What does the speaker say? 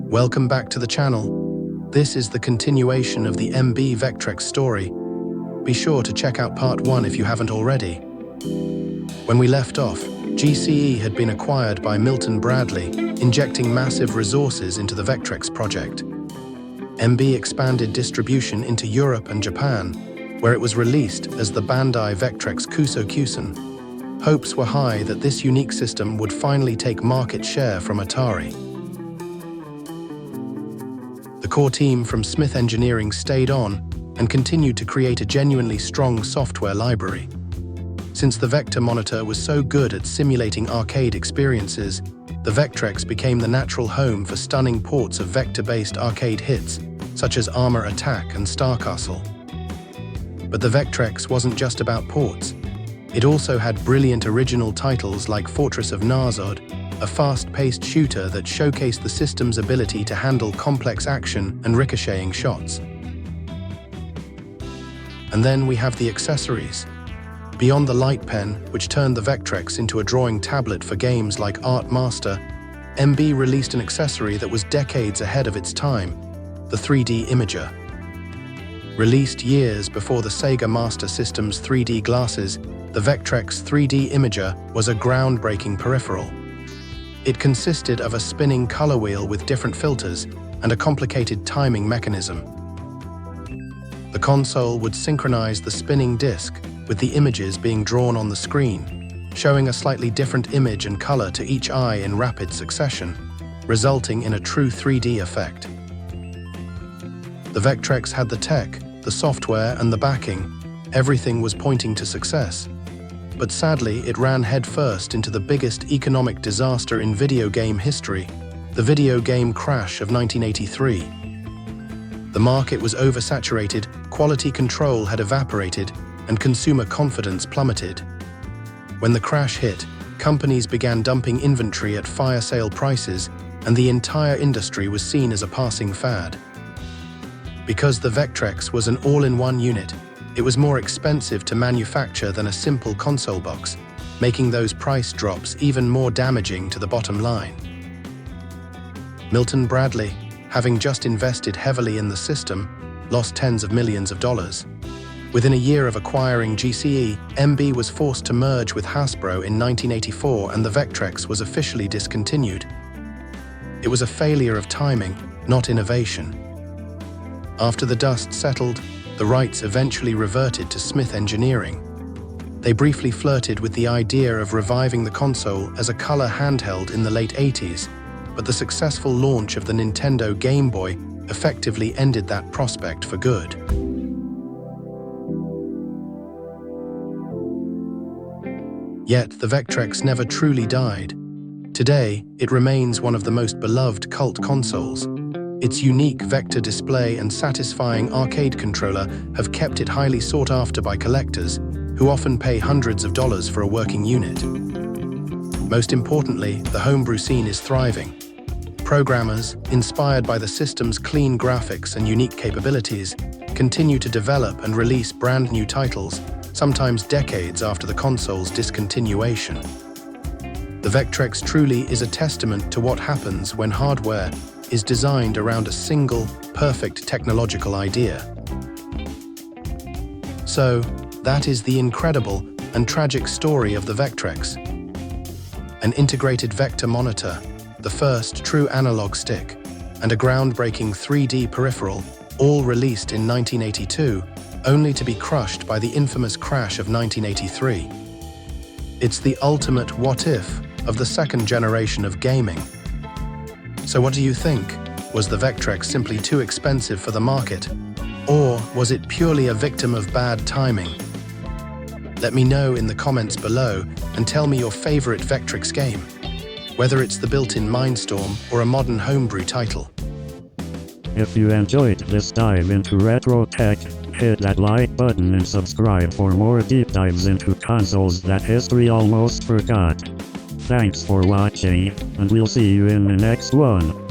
Welcome back to the channel. This is the continuation of the MB Vectrex story. Be sure to check out part 1 if you haven't already. When we left off, GCE had been acquired by Milton Bradley, injecting massive resources into the Vectrex project. MB expanded distribution into Europe and Japan, where it was released as the Bandai Vectrex Kuso-Kusen. Hopes were high that this unique system would finally take market share from Atari. The core team from Smith Engineering stayed on and continued to create a genuinely strong software library. Since the Vector monitor was so good at simulating arcade experiences, the Vectrex became the natural home for stunning ports of Vector-based arcade hits, such as Armor Attack and Star Castle. But the Vectrex wasn't just about ports. It also had brilliant original titles like Fortress of Narzod, a fast-paced shooter that showcased the system's ability to handle complex action and ricocheting shots. And then we have the accessories. Beyond the light pen, which turned the Vectrex into a drawing tablet for games like Art Master, MB released an accessory that was decades ahead of its time, the 3D Imager. Released years before the Sega Master System's 3D glasses, the Vectrex 3D Imager was a groundbreaking peripheral. It consisted of a spinning color wheel with different filters and a complicated timing mechanism. The console would synchronize the spinning disc with the images being drawn on the screen, showing a slightly different image and color to each eye in rapid succession, resulting in a true 3D effect. The Vectrex had the tech, the software, and the backing. Everything was pointing to success. But sadly, it ran headfirst into the biggest economic disaster in video game history, the video game crash of 1983. The market was oversaturated, quality control had evaporated, and consumer confidence plummeted. When the crash hit, companies began dumping inventory at fire sale prices, and the entire industry was seen as a passing fad. Because the Vectrex was an all-in-one unit, it was more expensive to manufacture than a simple console box, making those price drops even more damaging to the bottom line. Milton Bradley, having just invested heavily in the system, lost tens of millions of dollars. Within a year of acquiring GCE, MB was forced to merge with Hasbro in 1984 and the Vectrex was officially discontinued. It was a failure of timing, not innovation. After the dust settled, the rights eventually reverted to Smith Engineering. They briefly flirted with the idea of reviving the console as a color handheld in the late 80s, but the successful launch of the Nintendo Game Boy effectively ended that prospect for good. Yet the Vectrex never truly died. Today, it remains one of the most beloved cult consoles. Its unique vector display and satisfying arcade controller have kept it highly sought after by collectors, who often pay hundreds of dollars for a working unit. Most importantly, the homebrew scene is thriving. Programmers, inspired by the system's clean graphics and unique capabilities, continue to develop and release brand new titles, sometimes decades after the console's discontinuation. The Vectrex truly is a testament to what happens when hardware is designed around a single, perfect technological idea. So, that is the incredible and tragic story of the Vectrex. An integrated vector monitor, the first true analog stick, and a groundbreaking 3D peripheral, all released in 1982, only to be crushed by the infamous crash of 1983. It's the ultimate what-if of the second generation of gaming. So what do you think? Was the Vectrex simply too expensive for the market? Or was it purely a victim of bad timing? Let me know in the comments below and tell me your favorite Vectrex game, whether it's the built-in Mindstorm or a modern homebrew title. If you enjoyed this dive into retro tech, hit that like button and subscribe for more deep dives into consoles that history almost forgot. Thanks for watching, and we'll see you in the next one.